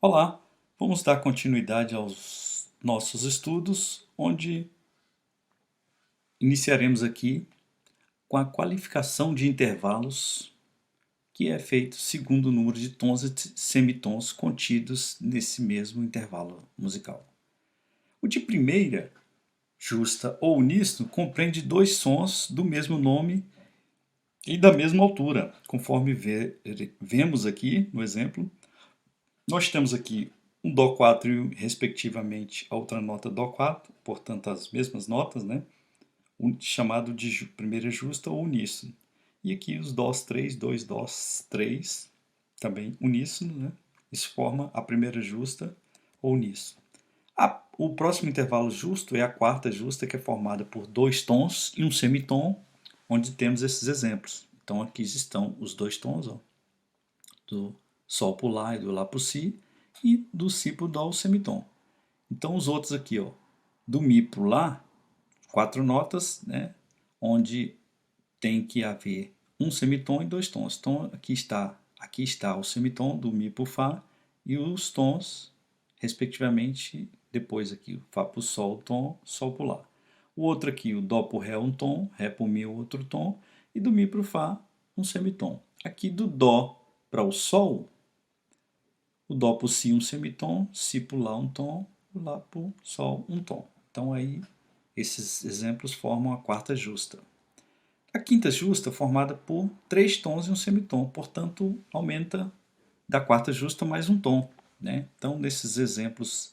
Olá, vamos dar continuidade aos nossos estudos, onde iniciaremos aqui com a qualificação de intervalos, que é feito segundo o número de tons e semitons contidos nesse mesmo intervalo musical. O de primeira, justa ou uníssono compreende dois sons do mesmo nome e da mesma altura, conforme vemos aqui no exemplo. Nós temos aqui um Dó4 e, respectivamente, a outra nota Dó4, portanto, as mesmas notas, né? Chamado de primeira justa ou uníssono. E aqui os Dós 3, dois Dós 3, também uníssono, né? Isso forma a primeira justa ou uníssono. O próximo intervalo justo é a quarta justa, que é formada por dois tons e um semitom, onde temos esses exemplos. Então aqui estão os dois tons, ó, do Sol para o Lá e do Lá para o Si, e do Si para o Dó, o semitom. Então os outros aqui, ó, do Mi para o Lá, quatro notas, né, onde tem que haver um semitom e dois tons. Então aqui está o semitom do Mi para o Fá e os tons, respectivamente, depois aqui o Fá para o Sol, tom, Sol para o Lá. O outro aqui, o Dó para o Ré, um tom, Ré para o Mi, outro tom, e do Mi para o Fá, um semitom. Aqui do Dó para o Sol, o Dó para o Si um semitom, Si para o Lá um tom, o Lá para o Sol um tom. Então aí esses exemplos formam a quarta justa. A quinta justa é formada por três tons e um semitom, portanto aumenta da quarta justa mais um tom, né? Então nesses exemplos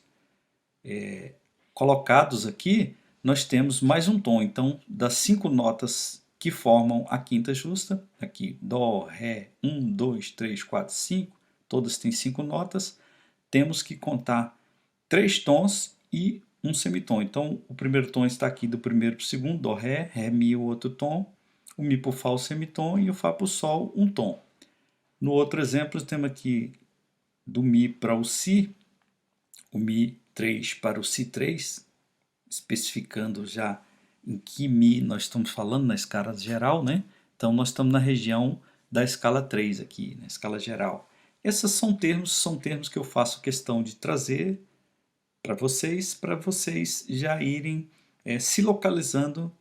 colocados aqui, nós temos mais um tom. Então das cinco notas que formam a quinta justa, aqui Dó, Ré, 1, 2, 3, 4, 5, todas têm cinco notas, temos que contar três tons e um semitom. Então, o primeiro tom está aqui do primeiro para o segundo, Dó, Ré, Ré, Mi, o outro tom, o Mi para o Fá, o semitom, e o Fá para o Sol, um tom. No outro exemplo, temos aqui do Mi para o Si, o Mi 3 para o Si 3, especificando já em que Mi nós estamos falando na escala geral, né? Então, nós estamos na região da escala 3 aqui, na escala geral. Esses são termos que eu faço questão de trazer para vocês já irem se localizando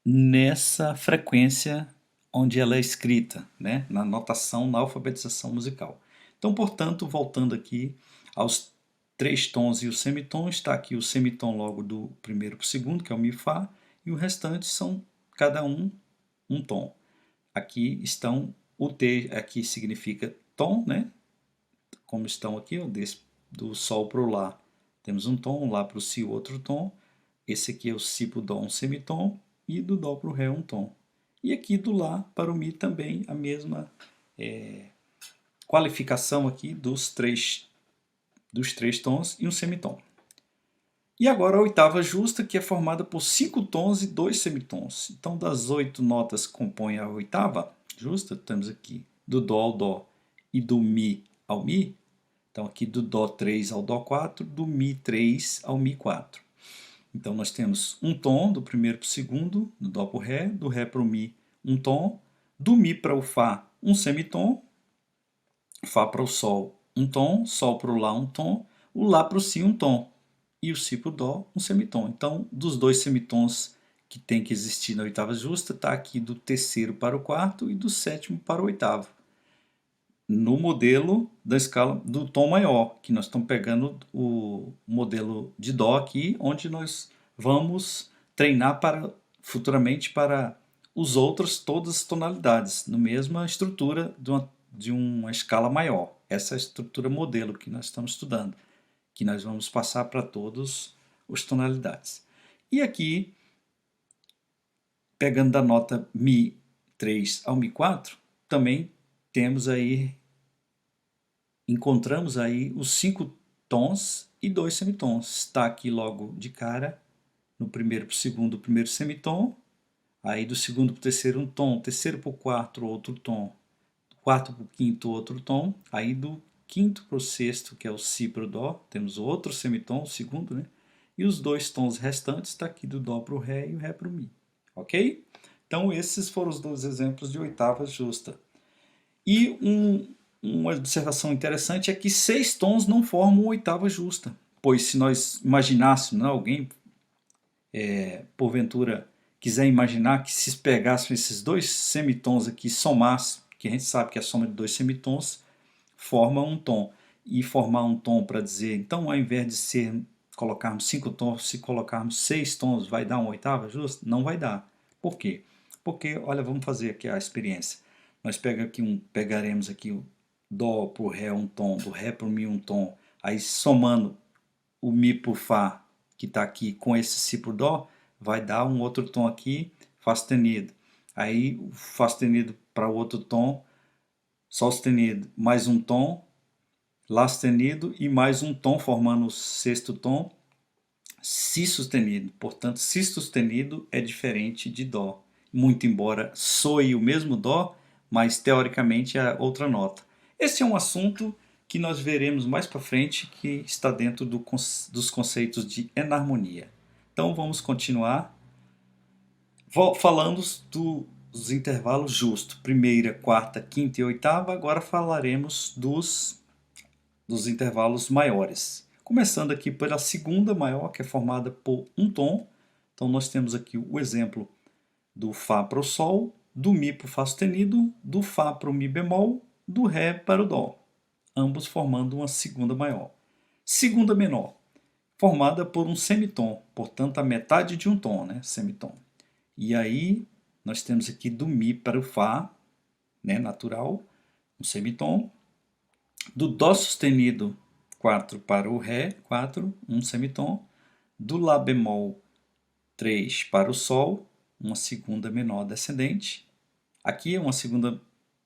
nessa frequência onde ela é escrita, né? Na notação, na alfabetização musical. Então, portanto, voltando aqui aos três tons e o semitom, está aqui o semitom logo do primeiro para o segundo, que é o Mi Fá, e o restante são cada um tom. Aqui estão o T, aqui significa tom, né? Como estão aqui, ó, do Sol para o Lá. Temos um tom, Lá para o Si outro tom. Esse aqui é o Si para o Dó um semitom e do Dó para o Ré um tom. E aqui do Lá para o Mi também a mesma qualificação aqui dos três tons e um semitom. E agora a oitava justa, que é formada por cinco tons e dois semitons. Então das oito notas que compõem a oitava justa, temos aqui do Dó ao Dó e do Mi ao Mi. Então aqui do Dó 3 ao Dó 4, do Mi 3 ao Mi 4. Então nós temos um tom do primeiro para o segundo, do Dó para o Ré, do Ré para o Mi um tom, do Mi para o Fá um semitom, Fá para o Sol um tom, Sol para o Lá um tom, o Lá para o Si um tom e o Si para o Dó um semitom. Então dos dois semitons que tem que existir na oitava justa, está aqui do terceiro para o quarto e do sétimo para o oitavo. No modelo da escala do tom maior, que nós estamos pegando o modelo de Dó aqui, onde nós vamos treinar futuramente para os outros todas as tonalidades, na mesma estrutura de uma escala maior. Essa é a estrutura modelo que nós estamos estudando, que nós vamos passar para todas as tonalidades. E aqui, pegando da nota Mi 3 ao Mi 4, também encontramos aí os cinco tons e dois semitons. Está aqui logo de cara, no primeiro para o segundo, o primeiro semitom, aí do segundo para o terceiro um tom, terceiro para o quarto outro tom, quarto para o quinto outro tom, aí do quinto para o sexto, que é o Si para o Dó, temos outro semitom, o segundo, né? E os dois tons restantes está aqui do Dó para o Ré e o Ré para o Mi, ok? Então esses foram os dois exemplos de oitava justa. E uma observação interessante é que 6 tons não formam uma oitava justa, pois se nós imaginássemos, né, alguém porventura quiser imaginar que se pegassem esses dois semitons aqui, somasse, que a gente sabe que a soma de dois semitons forma um tom, e formar um tom para dizer, então ao invés de ser colocarmos 5 tons, se colocarmos 6 tons, vai dar uma oitava justa? Não vai dar. Por quê? Porque, olha, vamos fazer aqui a experiência. Nós pegaremos aqui o Dó para o Ré um tom, do Ré para o Mi um tom, aí somando o Mi para o Fá, que está aqui, com esse Si para o Dó, vai dar um outro tom aqui, Fá sustenido. Aí o Fá sustenido para o outro tom, Sol sustenido, mais um tom, Lá sustenido e mais um tom, formando o sexto tom, Si sustenido. Portanto, Si sustenido é diferente de Dó. Muito embora soe o mesmo Dó, mas teoricamente é outra nota. Esse é um assunto que nós veremos mais para frente, que está dentro dos conceitos de enarmonia. Então vamos continuar falando dos intervalos justos. Primeira, quarta, quinta e oitava. Agora falaremos dos intervalos maiores. Começando aqui pela segunda maior, que é formada por um tom. Então nós temos aqui o exemplo do Fá para o Sol, do Mi para o Fá sustenido, do Fá para o Mi bemol, do Ré para o Dó, ambos formando uma segunda maior. Segunda menor, formada por um semitom, portanto a metade de um tom, né? Semitom. E aí nós temos aqui do Mi para o Fá, né? Natural, um semitom, do Dó sustenido 4 para o Ré, 4, um semitom, do Lá bemol 3 para o Sol, uma segunda menor descendente, aqui é uma segunda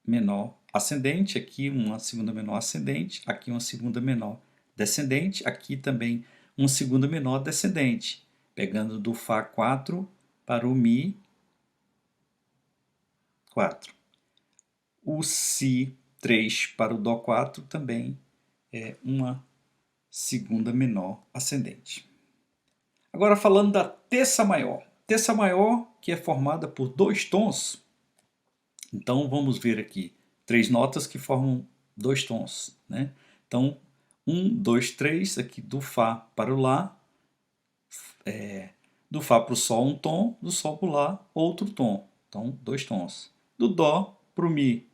menor ascendente, aqui uma segunda menor ascendente, aqui uma segunda menor descendente, aqui também uma segunda menor descendente, pegando do Fá 4 para o Mi 4. O Si 3 para o Dó 4 também é uma segunda menor ascendente. Agora falando da terça maior. Terça maior que é formada por dois tons. Então vamos ver aqui 3 notas que formam 2 tons, né? Então 1, 2, 3, aqui do Fá para o Lá, do Fá para o Sol um tom, do Sol para o Lá outro tom. Então 2 tons. Do Dó para o Mi,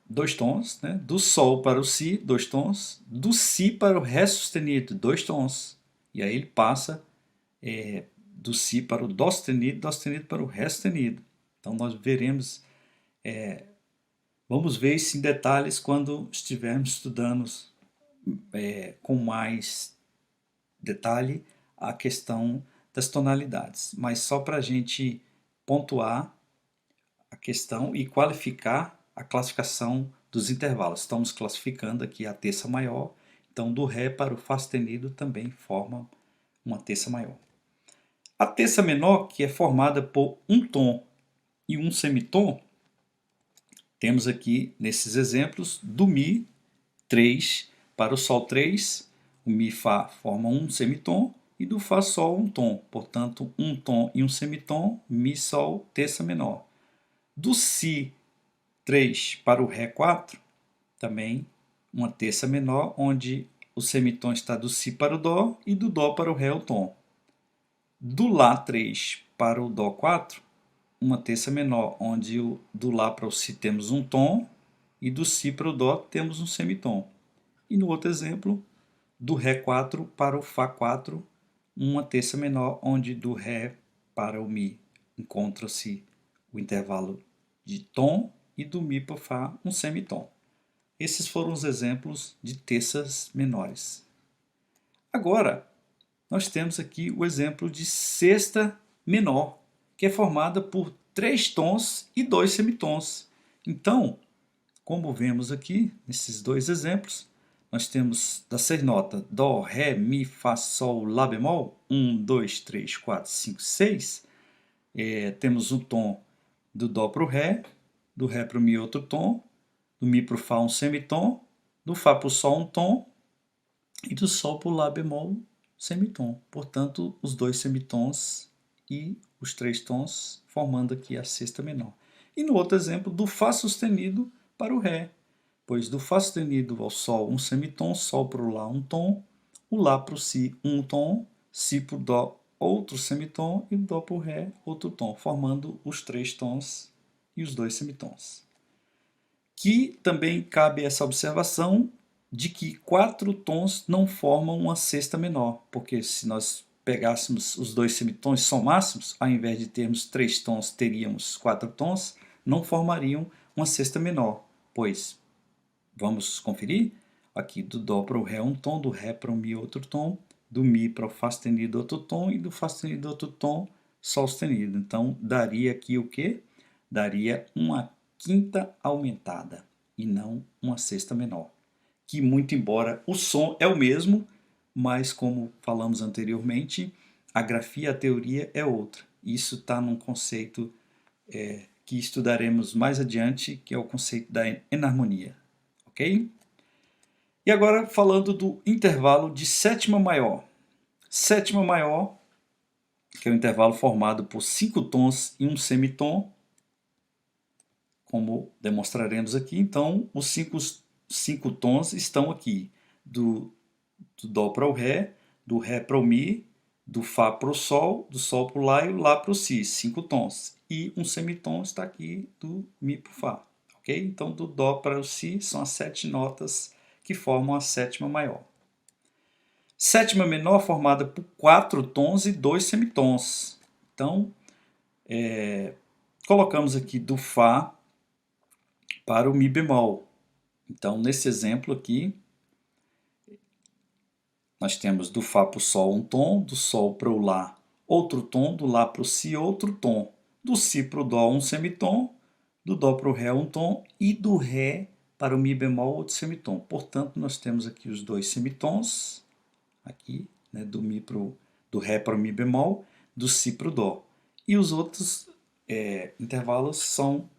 2 tons, né? Do Sol para o Si, 2 tons, do Si para o Ré sustenido, 2 tons. E aí ele passa do Si para o Dó sustenido para o Ré sustenido. Então nós veremos, vamos ver isso em detalhes quando estivermos estudando com mais detalhe a questão das tonalidades. Mas só para a gente pontuar a questão e qualificar a classificação dos intervalos. Estamos classificando aqui a terça maior, então do Ré para o Fá sustenido também forma uma terça maior. A terça menor, que é formada por um tom e um semitom, temos aqui nesses exemplos do Mi 3 para o Sol 3, o Mi Fá forma um semitom e do Fá Sol um tom, portanto um tom e um semitom, Mi Sol terça menor. Do Si 3 para o Ré 4, também uma terça menor, onde o semitom está do Si para o Dó e do Dó para o Ré o tom. Do Lá 3 para o Dó 4, uma terça menor, onde do Lá para o Si temos um tom e do Si para o Dó temos um semitom. E no outro exemplo, do Ré 4 para o Fá 4, uma terça menor, onde do Ré para o Mi encontra-se o intervalo de tom e do Mi para o Fá um semitom. Esses foram os exemplos de terças menores. Agora, nós temos aqui o exemplo de sexta menor, que é formada por 3 tons e 2 semitons. Então, como vemos aqui nesses dois exemplos, nós temos das 6 notas Dó, Ré, Mi, Fá, Sol, Lá bemol, 1, 2, 3, 4, 5, 6. Temos um tom do Dó para o Ré, do Ré para o Mi outro tom, do Mi para o Fá um semitom, do Fá para o Sol um tom e do Sol para o Lá bemol semitom. Portanto, os 2 semitons e os 3 tons formando aqui a sexta menor. E no outro exemplo, do Fá sustenido para o Ré, pois do Fá sustenido ao Sol um semitom, Sol para o Lá um tom, o Lá para o Si um tom, Si para o Dó outro semitom e o Dó para o Ré outro tom, formando os 3 tons e os 2 semitons. Que também cabe essa observação de que 4 tons não formam uma sexta menor, porque se nós pegássemos os 2 semitons e somássemos, ao invés de termos 3 tons, teríamos 4 tons, não formariam uma sexta menor, pois, vamos conferir, aqui do Dó para o Ré um tom, do Ré para o Mi outro tom, do Mi para o Fá sustenido outro tom e do Fá sustenido outro tom, Sol sustenido. Então, daria aqui o quê? Daria uma quinta aumentada e não uma sexta menor. Que muito embora o som é o mesmo, mas como falamos anteriormente, a grafia, a teoria é outra. Isso está num conceito que estudaremos mais adiante, que é o conceito da enarmonia. Ok? E agora falando do intervalo de sétima maior. Sétima maior, que é o intervalo formado por 5 tons e um semitom, como demonstraremos aqui. Então, os cinco tons estão aqui, do Dó para o Ré, do Ré para o Mi, do Fá para o Sol, do Sol para o Lá e o Lá para o Si, 5 tons. E um semitom está aqui do Mi para o Fá. Okay? Então, do Dó para o Si são as 7 notas que formam a sétima maior. Sétima menor formada por 4 tons e 2 semitons. Então, colocamos aqui do Fá para o Mi bemol. Então, nesse exemplo aqui, nós temos do Fá para o Sol um tom, do Sol para o Lá outro tom, do Lá para o Si outro tom, do Si para o Dó um semitom, do Dó para o Ré um tom e do Ré para o Mi bemol outro semitom. Portanto, nós temos aqui os 2 semitons, aqui, né, do Ré para o Mi bemol, do Si para o Dó. E os outros intervalos são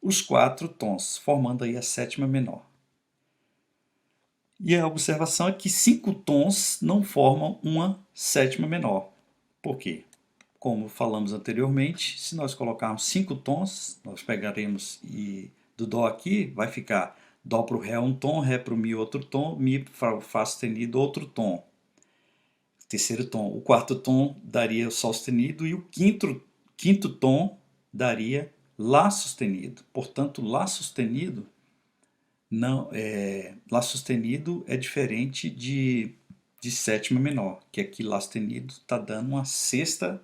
os 4 tons, formando aí a sétima menor. E a observação é que 5 tons não formam uma sétima menor. Por quê? Como falamos anteriormente, se nós colocarmos 5 tons, nós pegaremos e do Dó aqui vai ficar Dó para o Ré um tom, Ré para o Mi outro tom, Mi para o Fá sustenido outro tom. Terceiro tom. O quarto tom daria o Sol sustenido e o quinto tom daria Lá sustenido. Portanto, Lá sustenido Lá sustenido é diferente de sétima menor, que aqui Lá sustenido está dando uma sexta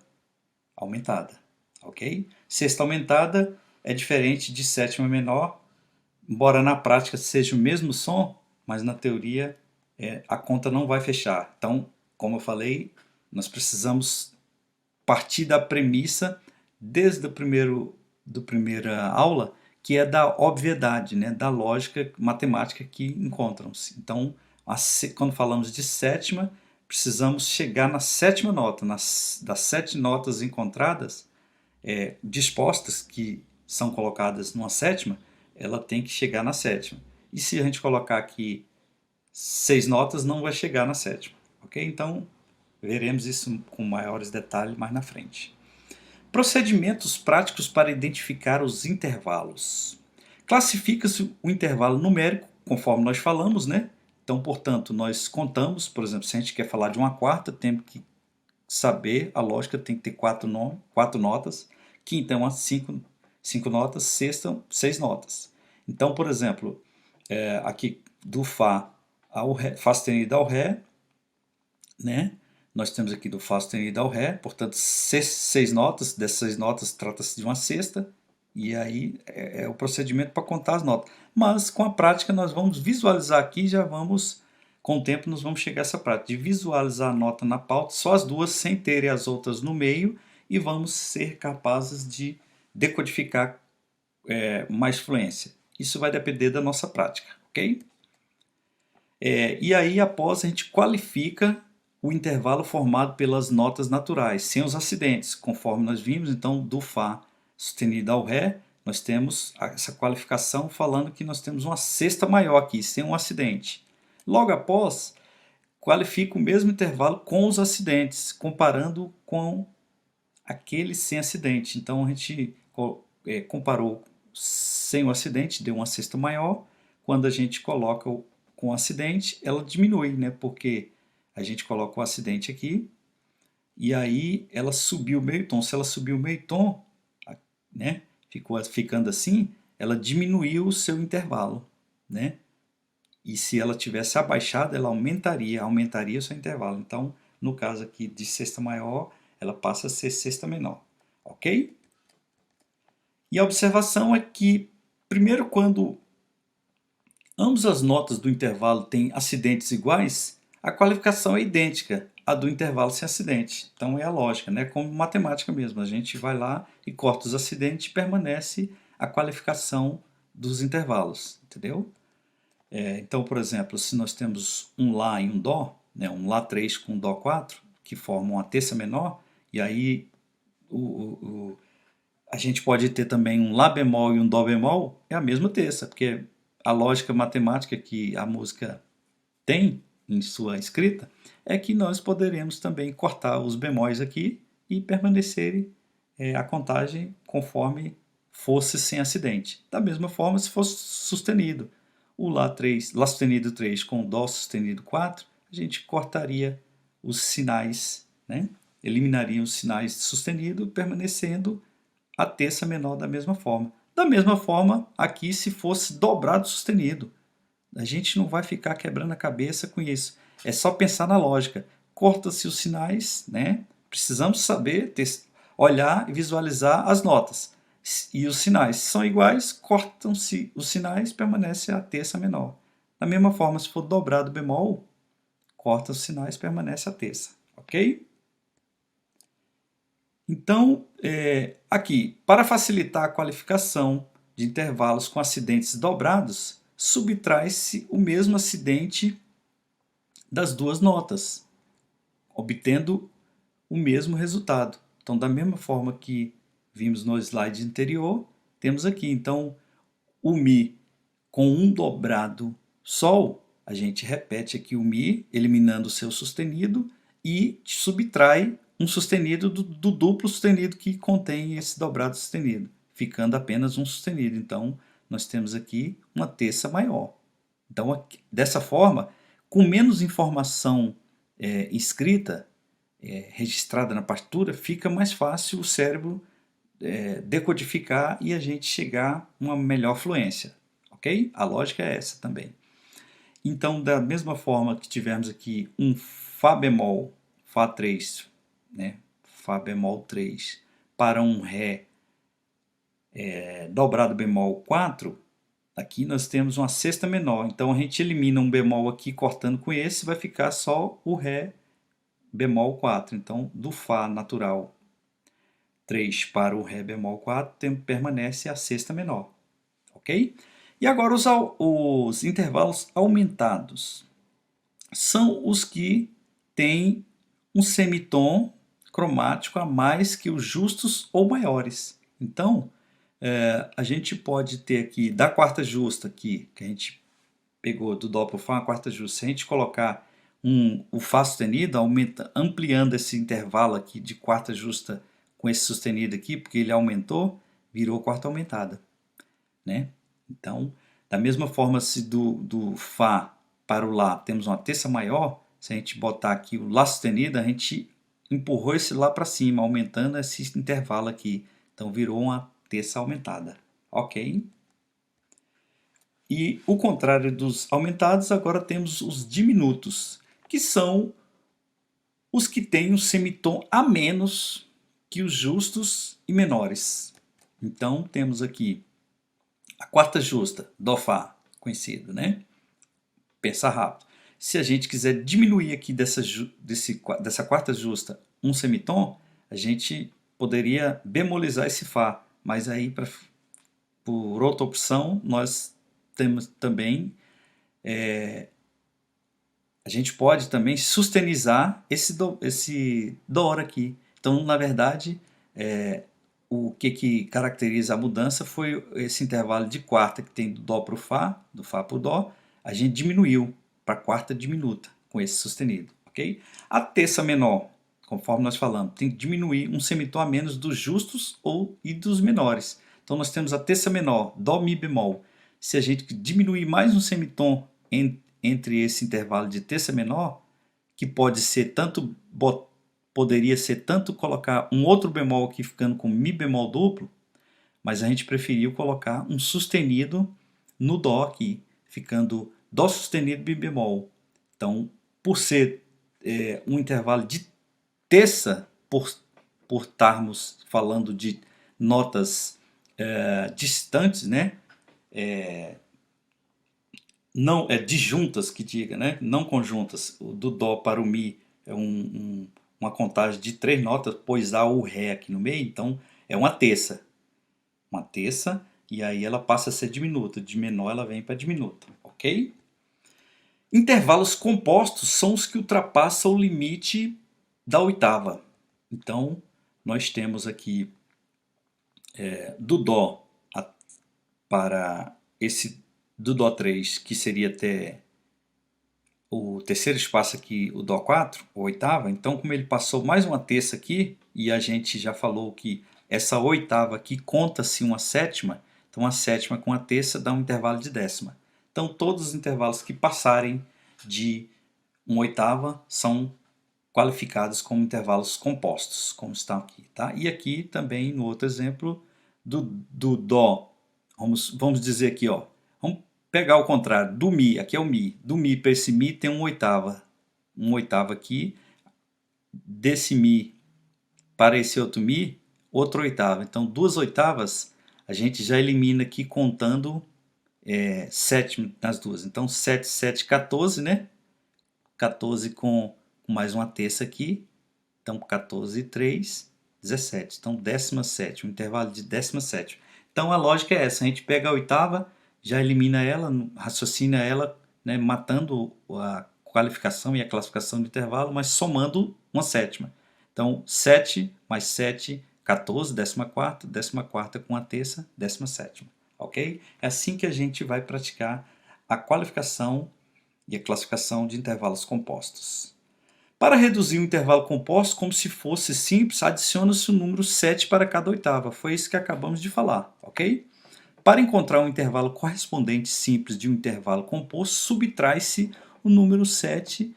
aumentada, ok? Sexta aumentada é diferente de sétima menor, embora na prática seja o mesmo som, mas na teoria a conta não vai fechar. Então, como eu falei, nós precisamos partir da premissa desde a primeira aula, que é da obviedade, né, da lógica matemática que encontram-se. Então, quando falamos de sétima, precisamos chegar na sétima nota. Das 7 notas encontradas, dispostas, que são colocadas numa sétima, ela tem que chegar na sétima. E se a gente colocar aqui 6 notas, não vai chegar na sétima. Ok? Então, veremos isso com maiores detalhes mais na frente. Procedimentos práticos para identificar os intervalos. Classifica-se o intervalo numérico, conforme nós falamos, né? Então, portanto, nós contamos, por exemplo, se a gente quer falar de uma quarta, temos que saber, a lógica tem que ter 4 notas, quinta é umas 5 notas, sexta 6 notas. Então, por exemplo, aqui do Fá ao Ré, Fá sustenido ao Ré, né? Nós temos aqui do Fá sustenido ao Ré, portanto, 6 notas, dessas 6 notas trata-se de uma sexta, e aí é o procedimento para contar as notas. Mas com a prática nós vamos visualizar aqui, já vamos, com o tempo nós vamos chegar a essa prática, de visualizar a nota na pauta, só as duas, sem terem as outras no meio, e vamos ser capazes de decodificar mais fluência. Isso vai depender da nossa prática, ok? E aí, após, a gente qualifica o intervalo formado pelas notas naturais, sem os acidentes, conforme nós vimos. Então, do Fá sustenido ao Ré, nós temos essa qualificação falando que nós temos uma sexta maior aqui, sem um acidente. Logo após, qualifica o mesmo intervalo com os acidentes, comparando com aquele sem acidente. Então, a gente comparou sem o acidente, deu uma sexta maior. Quando a gente coloca com o acidente, ela diminui, né? Porque a gente coloca o acidente aqui e aí ela subiu meio tom. Se ela subiu meio tom, né? Ficando assim, ela diminuiu o seu intervalo, né? E se ela tivesse abaixado, ela aumentaria o seu intervalo. Então, no caso aqui de sexta maior, ela passa a ser sexta menor, ok? E a observação é que, primeiro, quando ambas as notas do intervalo têm acidentes iguais, a qualificação é idêntica à do intervalo sem acidente. Então é a lógica, né? Como matemática mesmo. A gente vai lá e corta os acidentes e permanece a qualificação dos intervalos, entendeu? Então, por exemplo, se nós temos um Lá e um Dó, né, um Lá3 com um Dó4, que formam uma terça menor, e aí a gente pode ter também um Lá bemol e um Dó bemol, é a mesma terça, porque a lógica matemática que a música tem em sua escrita é que nós poderemos também cortar os bemóis aqui e permanecerem a contagem conforme fosse sem acidente. Da mesma forma, se fosse sustenido, o Lá sustenido 3 com o Dó sustenido 4, a gente cortaria os sinais, né? Eliminaria os sinais de sustenido, permanecendo a terça menor da mesma forma. Da mesma forma, aqui se fosse dobrado sustenido. A gente não vai ficar quebrando a cabeça com isso. É só pensar na lógica. Corta-se os sinais, né? Precisamos saber, olhar e visualizar as notas. E os sinais são iguais, cortam-se os sinais, permanece a terça menor. Da mesma forma, se for dobrado bemol, corta os sinais, permanece a terça. Ok? Então, aqui, para facilitar a qualificação de intervalos com acidentes dobrados, subtrai-se o mesmo acidente das duas notas, obtendo o mesmo resultado. Então, da mesma forma que vimos no slide anterior, temos aqui, então, o Mi com um dobrado Sol, a gente repete aqui o Mi, eliminando o seu sustenido, e subtrai um sustenido do duplo sustenido que contém esse dobrado sustenido, ficando apenas um sustenido. Então, nós temos aqui uma terça maior. Então, dessa forma, com menos informação escrita, registrada na partitura, fica mais fácil o cérebro decodificar e a gente chegar a uma melhor fluência. Ok? A lógica é essa também. Então, da mesma forma que tivemos aqui um Fá bemol, Fá3, né? Fá bemol 3, para um Ré dobrado bemol 4, aqui nós temos uma sexta menor. Então, a gente elimina um bemol aqui, cortando com esse, vai ficar só o Ré bemol 4. Então, do Fá natural 3 para o Ré bemol 4, permanece a sexta menor. Ok? E agora os intervalos aumentados são os que têm um semitom cromático a mais que os justos ou maiores. Então, a gente pode ter aqui, da quarta justa aqui, que a gente pegou do Dó para o Fá, a quarta justa, se a gente colocar o Fá sustenido, ampliando esse intervalo aqui de quarta justa com esse sustenido aqui, porque ele aumentou, virou quarta aumentada, né? Então, da mesma forma, se do Fá para o Lá temos uma terça maior, se a gente botar aqui o Lá sustenido, a gente empurrou esse Lá para cima, aumentando esse intervalo aqui. Então, virou uma terça aumentada. Ok? E o contrário dos aumentados, agora temos os diminutos, que são os que têm um semitom a menos que os justos e menores. Então, temos aqui a quarta justa, Dó Fá, conhecido, né? Pensa rápido. Se a gente quiser diminuir aqui dessa quarta justa um semitom, a gente poderia bemolizar esse Fá, mas aí, por outra opção, nós temos também, a gente pode também sustenizar esse Dó aqui. Então, na verdade, o que caracteriza a mudança foi esse intervalo de quarta que tem do Dó para o Fá, do Fá para o Dó, a gente diminuiu para quarta diminuta com esse sustenido, ok? A terça menor, conforme nós falamos, tem que diminuir um semitom a menos dos justos e dos menores. Então nós temos a terça menor, Dó, Mi bemol. Se a gente diminuir mais um semitom entre esse intervalo de terça menor, que pode ser tanto, poderia ser tanto colocar um outro bemol aqui ficando com Mi bemol duplo, mas a gente preferiu colocar um sustenido no Dó aqui, ficando Dó sustenido, Mi bemol. Então, por ser um intervalo de terça, por estarmos falando de notas distantes, né? Não disjuntas que diga, né? Não conjuntas. O do Dó para o Mi é uma contagem de 3 notas, pois há o Ré aqui no meio, então é uma terça. Uma terça, e aí ela passa a ser diminuta. De menor ela vem para diminuta, ok? Intervalos compostos são os que ultrapassam o limite da oitava. Então, nós temos aqui do Dó para esse do Dó 3, que seria até o terceiro espaço aqui, o Dó 4, a oitava. Então, como ele passou mais uma terça aqui, e a gente já falou que essa oitava aqui conta-se uma sétima, então a sétima com a terça dá um intervalo de décima. Então, todos os intervalos que passarem de uma oitava são qualificados como intervalos compostos, como estão aqui. Tá? E aqui também, no outro exemplo, do Dó, vamos dizer aqui, ó, vamos pegar o contrário, do Mi, aqui é o Mi, do Mi para esse Mi tem uma oitava aqui, desse Mi para esse outro Mi, outra oitava. Então, 2 oitavas a gente já elimina aqui contando sétima nas duas. Então, 7, 7, 14, né? 14 com mais uma terça aqui. Então, 14 e 3, 17. Então, 17, um intervalo de 17. Então, a lógica é essa. A gente pega a oitava, já elimina ela, raciocina ela, né, matando a qualificação e a classificação do intervalo, mas somando uma sétima. Então, 7 mais 7, 14, 14ª, 14ª com a terça, 17ª. Ok? É assim que a gente vai praticar a qualificação e a classificação de intervalos compostos. Para reduzir o intervalo composto, como se fosse simples, adiciona-se o número 7 para cada oitava. Foi isso que acabamos de falar, ok? Para encontrar um intervalo correspondente simples de um intervalo composto, subtrai-se o número 7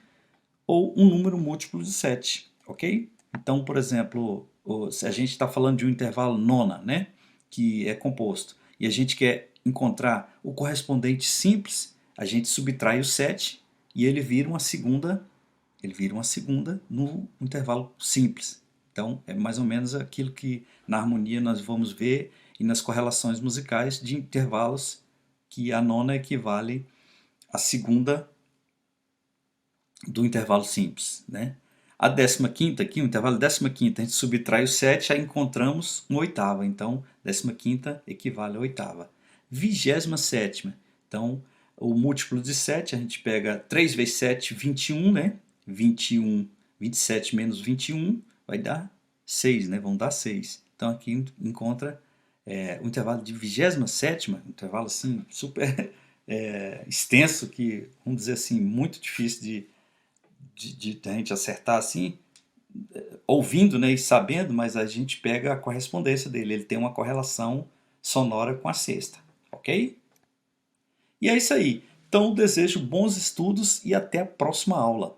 ou um número múltiplo de 7, ok? Então, por exemplo, se a gente está falando de um intervalo nona, né, que é composto, e a gente quer encontrar o correspondente simples, a gente subtrai o 7 e ele vira uma segunda no intervalo simples. Então, é mais ou menos aquilo que na harmonia nós vamos ver e nas correlações musicais de intervalos, que a nona equivale à segunda do intervalo simples, né? A 15ª aqui, o intervalo 15ª, a gente subtrai o 7, aí encontramos uma oitava. Então, 15ª equivale a oitava. 27ª. Então, o múltiplo de 7, a gente pega 3 vezes 7, 21, né? 27 menos 21 vai dar 6, né? Vão dar 6. Então, aqui encontra o intervalo de 27ª, um intervalo assim super extenso, que, vamos dizer assim, muito difícil de a gente acertar assim, ouvindo, né, e sabendo, mas a gente pega a correspondência dele. Ele tem uma correlação sonora com a sexta, ok? E é isso aí. Então, desejo bons estudos e até a próxima aula.